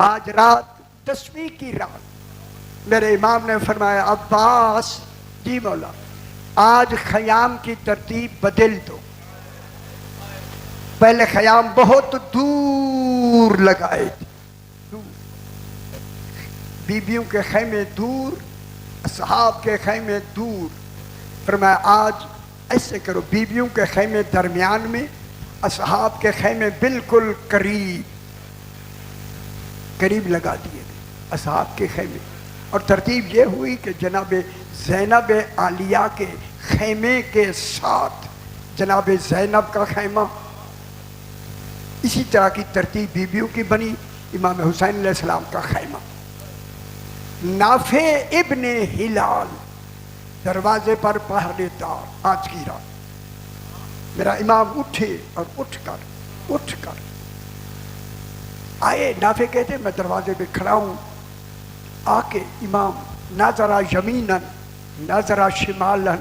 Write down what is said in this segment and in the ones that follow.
आज रात 10वीं की रात मेरे इमाम ने फरमाया, अब्बास जी मौला, आज ख़याम की तरतीब बदल दो। पहले ख़याम बहुत दूर लगाए थे, बीबियों के खैमे दूर, असहाब के खैमे दूर। फरमाया आज ऐसे करो, बीबियों के खैमे दरमियान में, असहाब के खैमे बिल्कुल करीब करीब लगा दिए गए असहाब के खैमे। और तरतीब ये हुई कि जनाब ज़ैनब आलिया के खैमे के साथ जनाब ज़ैनब का खैमा, इसी तरह की तरतीब बीबियों की बनी। इमाम हुसैन अलैहिस्सलाम का खैमा। नाफे इब्ने हिलाल दरवाजे पर पहरेदार। आज की रात मेरा इमाम उठे और उठकर आए। नाफे कहते मैं दरवाजे पे खड़ा हूं। आके इमाम नाजरा यमीनन नाजरा शिमालन,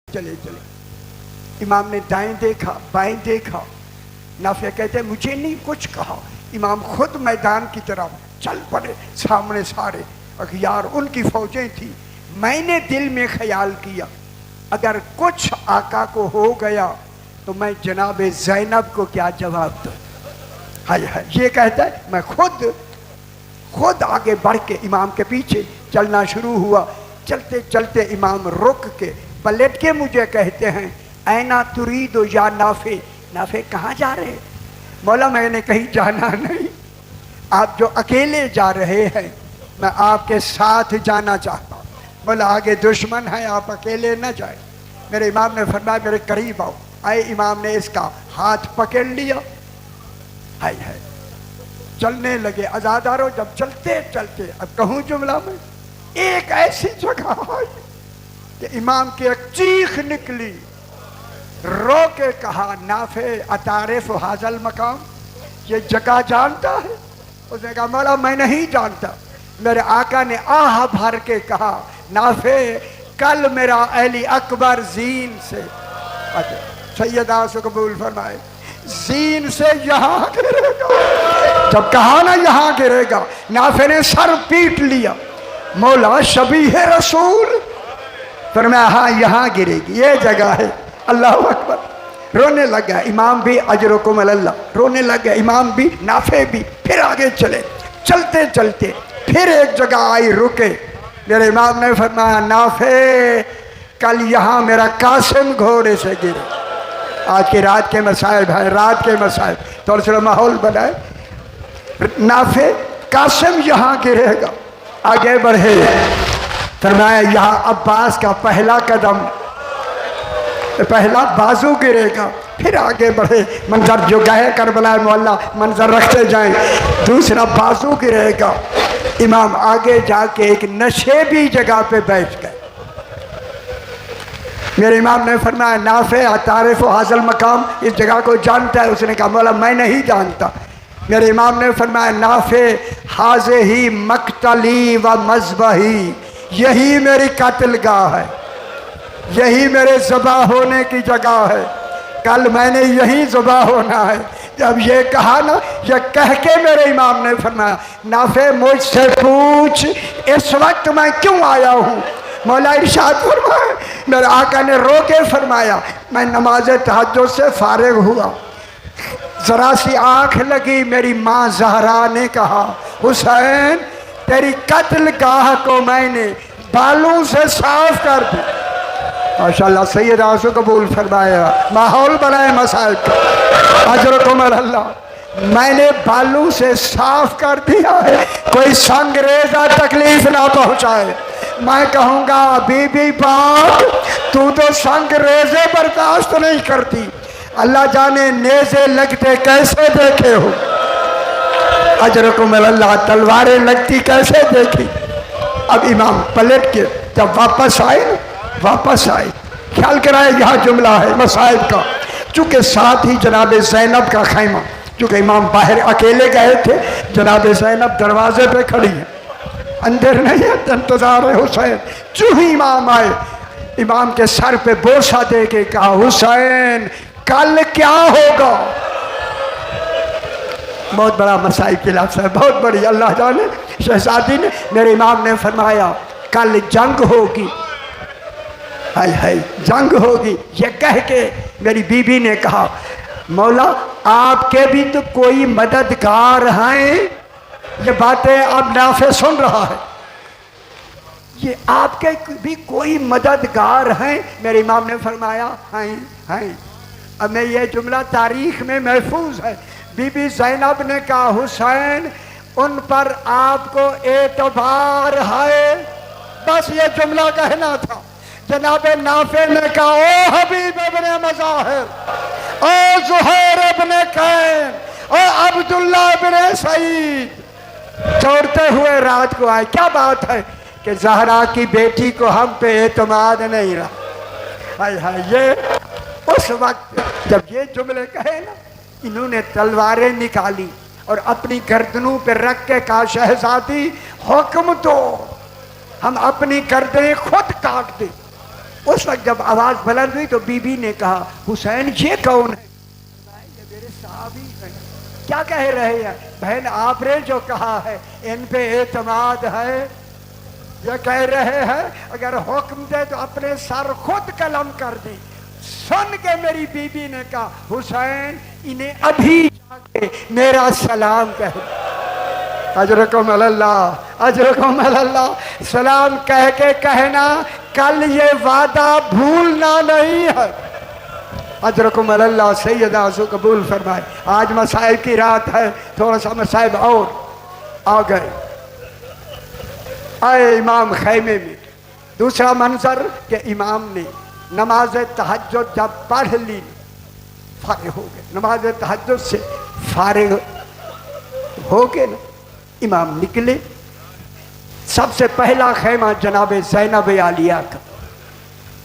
चले इमाम ने दाएं देखा बाएं देखा। नाफे कहते मुझे नहीं कुछ कहा, इमाम खुद मैदान की तरफ चल पड़े। सामने सारे अखियार उनकी फौजें थी। मैंने दिल में ख्याल किया अगर कुछ आका को हो गया तो मैं जनाब ज़ैनब को क्या जवाब दूं। हाय हाय, ये कहता है मैं खुद आगे बढ़ के इमाम के पीछे चलना शुरू हुआ। चलते चलते इमाम रुक के पलट के मुझे कहते हैं, ऐना तुरीदो या नाफे, नाफे कहाँ जा रहे हैं? मौला मैंने कहीं जाना नहीं, आप जो अकेले जा रहे हैं मैं आपके साथ जाना चाहता हूँ। बोला आगे दुश्मन है, आप अकेले न जाए। मेरे इमाम ने फरमाया मेरे करीब आओ। आए, इमाम ने इसका हाथ पकड़ लिया। हाय हाय, चलने लगे। आज़ादारो जब चलते चलते, अब कहूँ जुमला में, एक ऐसी जगह आई कि इमाम की एक चीख निकली। रो के कहा, नाफे अतारिफ हाजल मकाम, ये जगह जानता है? उसने कहा मौला मैं नहीं जानता। मेरे आका ने आह भर के कहा, नाफे कल मेरा अली अकबर जीन से, सैयदा से कबूल फरमाए, जीन से यहाँ गिरेगा। जब कहा ना यहाँ गिरेगा, नाफे ने सर पीट लिया। मौला शबीह रसूल फरमाया हाँ यहाँ गिरेगी, ये जगह है। अल्लाह अकबर। रोने लग गया इमाम भी, अजरुकुम अल्लाह, रोने लग गया इमाम भी, नाफे भी। फिर आगे चले, चलते चलते फिर एक जगह आई, रुके। मेरे इमाम ने फरमाया, नाफे कल यहाँ मेरा कासिम घोड़े से गिरे। आज की रात के मसाइब है, रात के मसाइब, थोड़ा सा माहौल बनाए। नाफे कासिम यहाँ गिरेगा। आगे बढ़े, फरमाया यहाँ अब्बास का पहला कदम, पहला बाजू गिरेगा। फिर आगे बढ़े, मंजर जो गए करबला मोहल्ला मंजर रखते जाएं, दूसरा बाजू गिरेगा। इमाम आगे जाके एक नशेबी जगह पे बैठ गए। मेरे इमाम ने फरमाया, नाफे तारिफ हासिल मकाम, इस जगह को जानता है? उसने कहा मौला मैं नहीं जानता। मेरे इमाम ने फरमाया, नाफे हाजे ही मकतली व मजबही, यही मेरी कातिलगाह है, यही मेरे ज़बा होने की जगह है। कल मैंने यहीं ज़बा होना है। जब ये कहा ना, ये कह के मेरे इमाम ने फरमाया, नाफे मुझसे पूछ इस वक्त मैं क्यों आया हूँ। मौला इरशाद फरमाया, मेरे आका ने रो के फरमाया, मैं नमाज तहज्जुद से फारिग हुआ, ज़रा सी आँख लगी, मेरी माँ ज़हरा ने कहा, हुसैन तेरी कत्लगाह को मैंने बालों से साफ कर दी। माशाअल्लाह, सैयद आंसू कबूल फरमाया, माहौल बनाए मसाइल का, अजरुकुम अल्लाह। मैंने बालू से साफ कर दिया है, कोई संगरेजा तकलीफ ना पहुँचाए। मैं कहूँगा बीबी पाक तू तो संगरेजे बर्दाश्त नहीं करती, अल्लाह जाने नेज़े लगते कैसे देखे हो। अजरुकुम अल्लाह, तलवारें लगती कैसे देखी। अब इमाम पलट के जब वापस आए, ख्याल कराए यहाँ जुमला है मसाइब का। चूँकि साथ ही जनाब ज़ैनब का खैमा, चूँकि इमाम बाहर अकेले गए थे, जनाब ज़ैनब दरवाजे पे खड़ी है, अंदर नहीं है, इंतजार है हुसैन। जो ही इमाम आए, इमाम के सर पे बोसा दे के कहा, हुसैन कल क्या होगा। बहुत बड़ा मसाई की लफ्ज़ है, बहुत बड़ी। अल्लाह जाने शहजादी ने, मेरे इमाम ने फरमाया कल जंग होगी, हाय हाय जंग होगी। ये कह के मेरी बीबी ने कहा मौला आपके भी तो कोई मददगार हैं। ये बातें अब नाफे सुन रहा है, ये आपके भी कोई मददगार हैं। मेरे इमाम ने फरमाया हैं। अब मैं ये जुमला तारीख में महफूज है। बीबी ज़ैनब ने कहा हुसैन उन पर आपको एतबार है, बस ये जुमला कहना था। जनाब नाफे ने कहा ओ हबीब इब्ने मज़ाहिर, ओ ज़ुहैर इब्ने कैन, ओ अब्दुल्लाह इब्ने सईद दौड़ते हुए रात को आए। क्या बात है कि ज़हरा की बेटी को हम पे एतमाद नहीं रहा। हाय हाय, ये उस वक्त जब ये जुमले कहे ना, इन्होंने तलवारें निकाली और अपनी गर्दनों पे रख के कहा शहजादी हुक्म दो, हम अपनी गर्दनें खुद काट दें। उस वक्त जब आवाज बुलंद हुई तो बीबी ने कहा हुसैन ये कौन है? ये मेरे साहबी हैं। क्या कह रहे हैं? बहन आपने जो कहा है इन पे एतमाद है, ये कह रहे हैं अगर हुक्म दे तो अपने सर खुद कलम कर दे। सुन के मेरी बीबी ने कहा हुसैन इन्हें अभी जाके मेरा सलाम कह दे। अजरकुम अल्लाह, अजरकुम अल्लाह, सलाम कह के कहना कल ये वादा भूलना नहीं है। अजरकुम अल्लाह, सैयदा आंसू कबूल फरमाए। आज मसाइब की रात है, थोड़ा सा मसाइब और आ गए। आए इमाम खैमे में। दूसरा मंजर के इमाम ने नमाज तहज्जुद जब पढ़ ली, फारिग हो गए, नमाज तहज्जुद से फारिग हो गए ना, इमाम निकले। सबसे पहला खैमा जनाब ज़ैनब आलिया का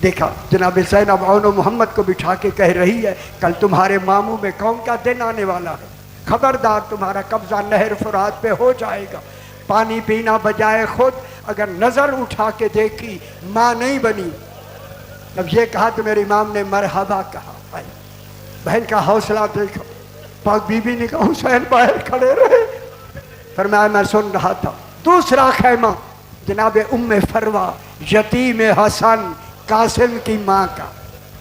देखा। जनाब ज़ैनब औनो मोहम्मद को बिठा के कह रही है कल तुम्हारे मामू में कौन का दिन आने वाला है, खबरदार तुम्हारा कब्जा नहर फुरात पे हो जाएगा। पानी पीना बजाय खुद अगर नज़र उठा के देखी माँ नहीं बनी। अब ये कहा तो मेरे इमाम ने मरहबा कहा। बहन का हौसला देखो। पाक बीबी ने कहा हुसैन बाहर खड़े रहे, फरमाया मैं सुन रहा था। दूसरा खैमा जनाब उम्मे फरवा यतीम हसन कासिम की माँ का।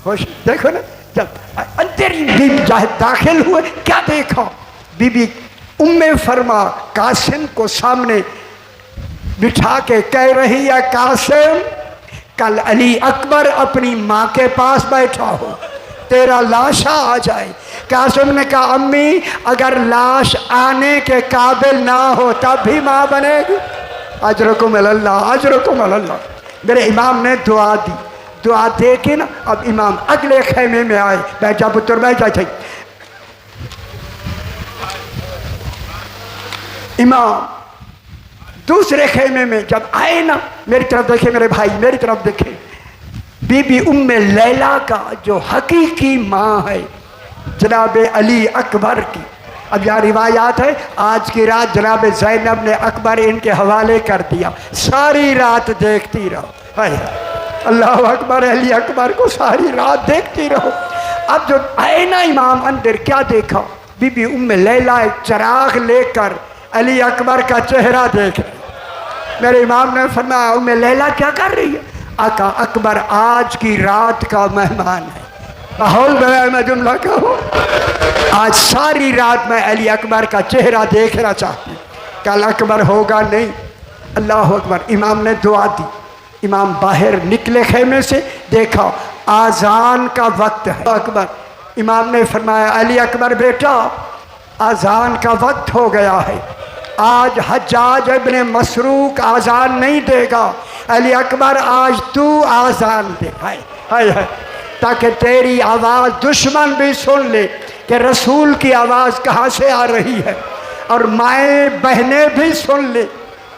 खुश देखो ना, जब अंतरीन दाखिल हुए क्या देखा, बीबी उम्मे फरमा कासिम को सामने बिठा के कह रही है कासिम कल अली अकबर अपनी माँ के पास बैठा हो, तेरा लाशा आ जाए। कासिम ने कहा अम्मी अगर लाश आने के काबिल ना हो तब भी माँ बनेगी। अजरकुम अल्लाह, अजरकुम अल्लाह। मेरे इमाम ने दुआ दी, दुआ दे के ना अब इमाम अगले खेमे में आए। बैठा पुत्र बैठा। इमाम दूसरे खेमे में जब आए ना, मेरी तरफ देखे मेरे भाई, मेरी तरफ देखे। बीबी उम्मे लैला का जो हकीकी माँ है जनाब अली अकबर की। अब यहाँ रिवायात है आज की रात जनाब ज़ैनब ने अकबर इनके हवाले कर दिया, सारी रात देखती रहो। हाय अल्लाह अकबर, अली अकबर को सारी रात देखती रहो। अब जो आए ना इमाम अंदर क्या देखा, बीबी उम्मे लैला एक चिराग लेकर अली अकबर का चेहरा देख। मेरे इमाम ने फरमाया उम्मे लैला क्या कर रही है? आका अकबर आज की रात का मेहमान है। माहौल बनाया, मैं जुमला कहूँ, आज सारी रात मैं अली अकबर का चेहरा देखना चाहती, कल अकबर होगा नहीं। अल्लाह अकबर। इमाम ने दुआ दी, इमाम बाहर निकले खेमे से, देखा आज़ान का वक्त है। अकबर इमाम ने फरमाया अली अकबर बेटा आज़ान का वक्त हो गया है, आज हज्जाज इब्ने मसरूक आज़ान नहीं देगा। अली अकबर आज तू आज़ान दे। हाय हाय हाय, ताकि तेरी आवाज़ दुश्मन भी सुन ले कि रसूल की आवाज़ कहाँ से आ रही है, और माएँ बहनें भी सुन ले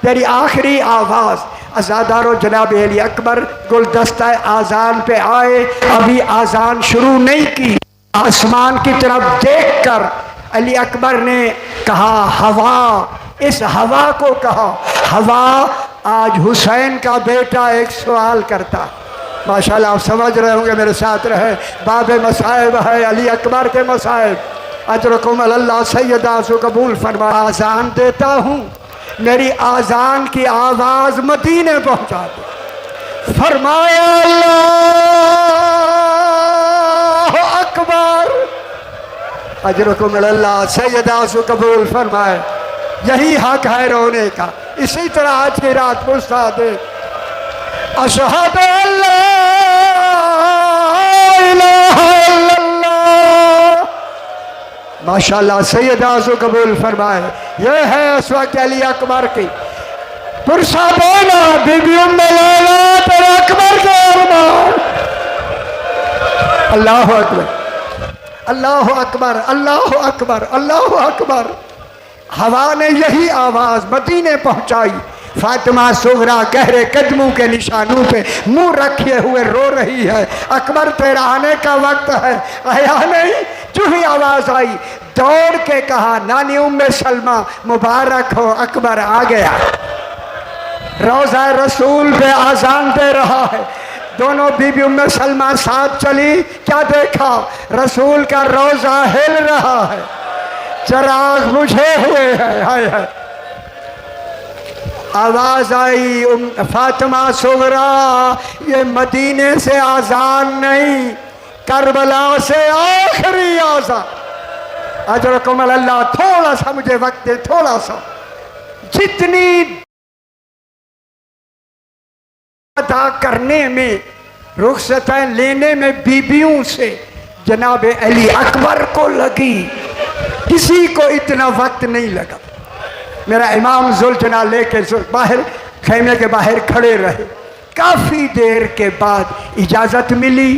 तेरी आखिरी आवाज़। अज़ादारो जनाब अली अकबर गुलदस्ता आज़ान पे आए, अभी आज़ान शुरू नहीं की। आसमान की तरफ देखकर अली अकबर ने कहा हवा, इस हवा को कहा हवा आज हुसैन का बेटा एक सवाल करता। माशाल्लाह आप समझ रहे होंगे, मेरे साथ रहे। बाब मसाइब है अली अकबर के मसाइब। अजरकुम अल्लाह सैयदा से कबूल फरमा। आज़ान देता हूँ, मेरी आज़ान की आवाज़ मदीने पहुँचा दे। फरमाया अल्लाह अकबर। अजरकुम अल्लाह सैयदा से कबूल फरमाए। यही हक है रोने का। इसी तरह आज की रात पूछता दे अशहदु अल्ला इलाहा इल्लल्लाह। माशाल्लाह सैयदा से कबूल फरमाए। यह है उस वक्त अली अकबर की पुरसा बोला बीबी उम्मे लैला तेरे अकबर के अरमान। अल्लाह अकबर अल्लाह अकबर अल्लाह अकबर अल्लाह अकबर। हवा ने यही आवाज़ मदीने पहुंचाई। फातिमा सुगरा गहरे कदमों के निशानों पे मुंह रखे हुए रो रही है। अकबर तेरा आने का वक्त है। आया नहीं। जो ही आवाज़ आई दौड़ के कहा नानी उम्मे सलमा मुबारक हो, अकबर आ गया। रोज़ा रसूल पे आज़ान दे रहा है। दोनों बीबी उम्मे सलमा साथ चली। क्या देखा? रसूल का रोज़ा हिल रहा है, चराग बुझे हुए हैं। हाय हाय। आवाज़ आई फातिमा सुगरा ये मदीने से आज़ान नहीं, करबला से आखिरी आज़ान। अजरकुम अल्लाह। थोड़ा सा मुझे वक्त दे, थोड़ा सा। जितनी अदा करने में, रुखसतें लेने में बीबियों से जनाब अली अकबर को लगी, किसी को इतना वक्त नहीं लगा। मेरा इमाम जुल्जना लेके बाहर खैमे के बाहर खड़े रहे। काफ़ी देर के बाद इजाज़त मिली।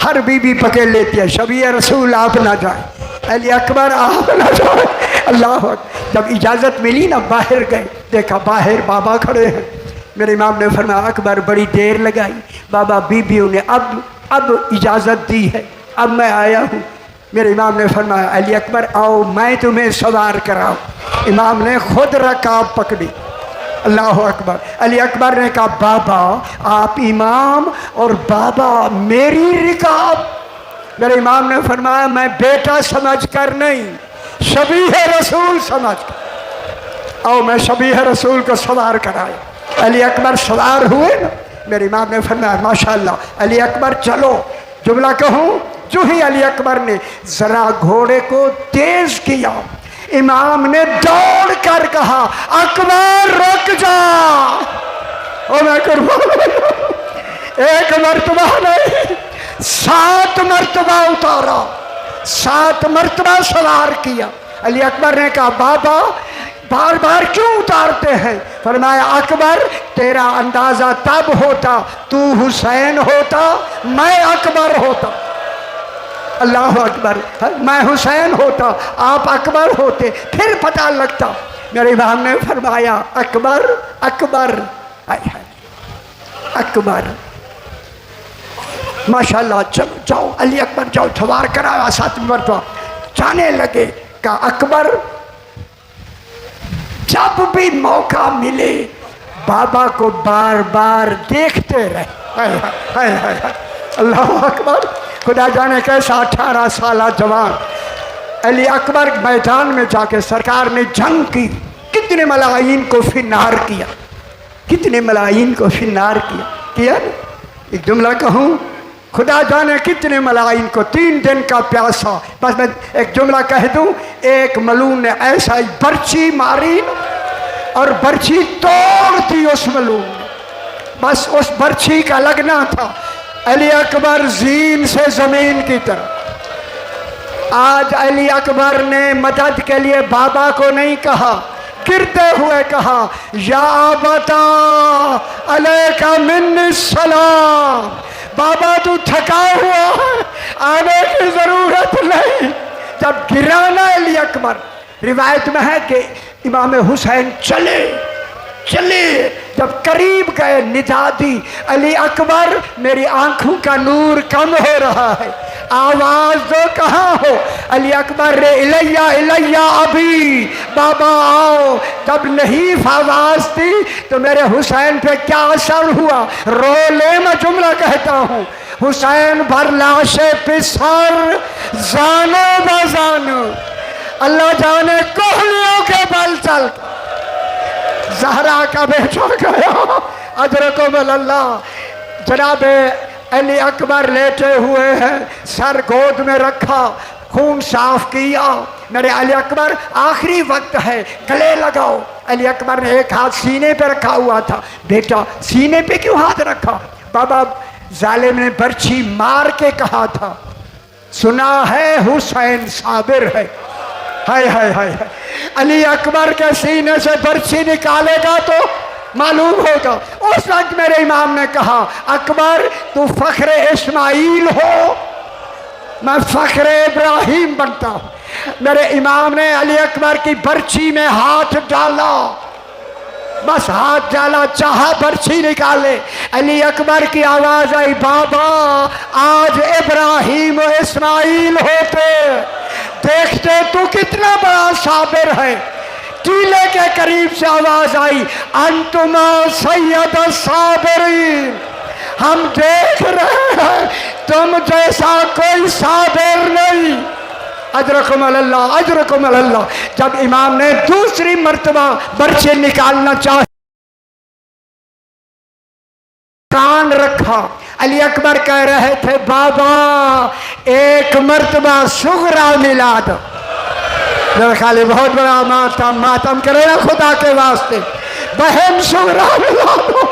हर बीबी पकड़ लेती है शबी रसूल आप ना जाए, अली अकबर आप ना जाए। अल्लाह। जब इजाज़त मिली ना बाहर गए, देखा बाहर बाबा खड़े हैं। मेरे इमाम ने फरमाया अकबर बड़ी देर लगाई। बाबा बीबियों ने अब इजाज़त दी है, अब मैं आया हूँ। मेरे इमाम ने फरमाया अली अकबर आओ मैं तुम्हें सवार कराऊँ। इमाम ने खुद रकाब पकड़ी। अल्लाह अकबर। अली अकबर ने कहा बाबा आप इमाम और बाबा मेरी रिकाब। मेरे इमाम ने फरमाया मैं बेटा समझ कर नहीं, शबीह रसूल समझ कर। आओ मैं शबीह रसूल को सवार कराया। अली अकबर सवार हुए ना। मेरे इमाम ने फरमाया माशाल्लाह अली अकबर चलो। जुमला कहूँ जो ही अली अकबर ने जरा घोड़े को तेज किया, इमाम ने दौड़ कर कहा अकबर रुक जा। और मैं एक मर्तबा नहीं 7 मर्तबा उतारा, 7 मर्तबा सवार किया। अली अकबर ने कहा बाबा बार बार क्यों उतारते हैं? फरमाया अकबर तेरा अंदाज़ा तब होता तू हुसैन होता, मैं अकबर होता। अल्लाह अकबर। मैं हुसैन होता आप अकबर होते, फिर पता लगता। मेरे इमाम ने फरमाया अकबर अकबर अकबर। माशाल्लाह चलो जाओ अली अकबर जाओ सवार कराया 7 मरतबा। जाने लगे का अकबर जब भी मौका मिले बाबा को बार बार देखते रहे। अल्लाह अकबर। खुदा जाने कैसा 18 साल जवान अली अकबर मैदान में जाके सरकार ने जंग की। कितने मलाइन को फिनार किया, कितने मलाइन को फिनार किया ना। एक जुमला कहूँ खुदा जाने कितने मलाइन को 3 दिन का प्यासा। बस मैं एक जुमला कह दूँ, एक मलून ने ऐसा ही बर्छी मारी और बर्छी तोड़ दी उस मलून ने। बस उस बर्छी का लगना था अली अकबर जीन से ज़मीन की तरफ। आज अली अकबर ने मदद के लिए बाबा को नहीं कहा, गिरते हुए कहा या बता अलैका मिन्नी सलाम। बाबा तू थका हुआ है, आने की ज़रूरत नहीं। जब गिराना अली अकबर, रिवायत में है कि इमाम हुसैन चले चले, जब करीब गए निदा दी अली अकबर मेरी आंखों का नूर कम हो रहा है, आवाज़ दो कहाँ हो। अली अकबर रे इलैया इलैया अभी, बाबा आओ। जब लहीफ आवाज़ थी तो मेरे हुसैन पे क्या असर हुआ। रो ले मैं जुमला कहता हूँ। हुसैन भर लाशे पिसर जानो बजानो, अल्लाह जाने कोहलियों के बल चल ज़हरा का बेटा गया अजरकुमुल्लाह। जनाब अली अकबर लेटे हुए हैं, सर गोद में रखा, खून साफ किया। मेरे अली अकबर आखिरी वक्त है, गले लगाओ। अली अकबर ने एक हाथ सीने पे रखा हुआ था। बेटा सीने पे क्यों हाथ रखा? बाबा जालिम ने बर्छी मार के कहा था, सुना है हुसैन साबिर है। हाय हाय हाय हाय। अली अकबर के सीने से बर्छी निकालेगा तो मालूम होगा। उस वक्त मेरे इमाम ने कहा, अकबर तू फख्र इस्माइल हो, मैं फख्र इब्राहिम बनता हूं। मेरे इमाम ने अली अकबर की बर्छी में हाथ डाला, बस हाथ डाला, चाहा बर्छी निकाले। अली अकबर की आवाज आई, बाबा आज इब्राहिम और इस्माइल होते, देखते तू कितना बड़ा साबिर है। टीले के करीब से आवाज आई, अंतुमा सैयद साबिरीन, हम देख रहे हैं तुम जैसा कोई साबिर नहीं। अजरकुमुल्लाह अजरकुमुल्लाह। जब इमाम ने दूसरी मर्तबा बर्छी निकालना चाहे, कान रखा, अली अकबर कह रहे थे, बाबा एक मर्तबा सुगरा मिला दो। मेरे ख्याल बहुत बड़ा मातम मातम करे ना खुदा के वास्ते। बहन सुगरा मिला दो,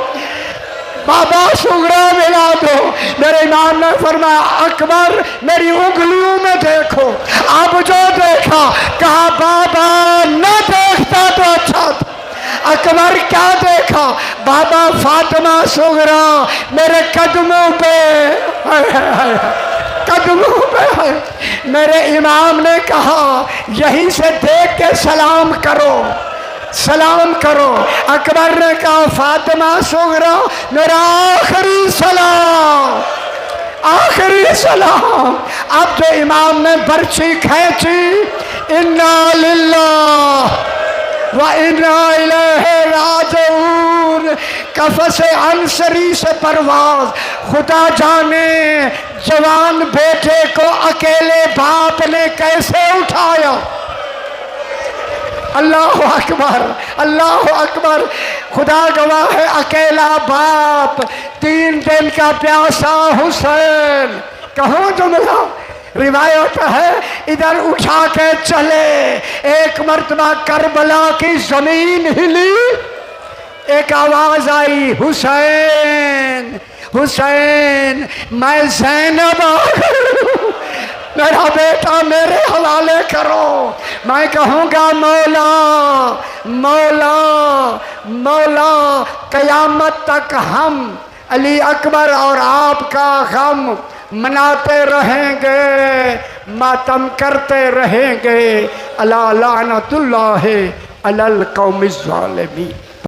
बाबा सुगरा मिला दो। मेरे इमाम ने फरमाया, अकबर मेरी उंगलियों में देखो। अब जो देखा, कहा बाबा न देखता तो अच्छा था। अकबर क्या देखा? बाबा फातिमा सुगरा मेरे कदमों पे कदमों पे है। मेरे इमाम ने कहा, यहीं से देख के सलाम करो, सलाम करो। अकबर ने कहा, फातिमा सुगरा मेरा आखिरी सलाम, आखिरी सलाम। अब जो इमाम ने बर्छी खींची, इन्ना लिल्लाह व इन्ना इलैहि राजिऊन, कफ़स अंसरी से परवाज। खुदा जाने जवान बेटे को अकेले बाप ने कैसे उठाया। अल्लाह अकबर अल्लाह अकबर। खुदा गवाह है, अकेला बाप, 3 दिन का प्यासा हुसैन। कहो जुमला रिवायत है, इधर उठा के चले। एक मर्तबा करबला की जमीन हिली, एक आवाज आई, हुसैन हुसैन मैं ज़ैनब मेरा बेटा मेरे हवाले करो। मैं कहूँगा, मौला मौला मौला, कयामत तक हम अली अकबर और आपका गम मनाते रहेंगे, मातम करते रहेंगे। अला लानतुल्लाहि अलल कौमिज़ ज़ालिमीन।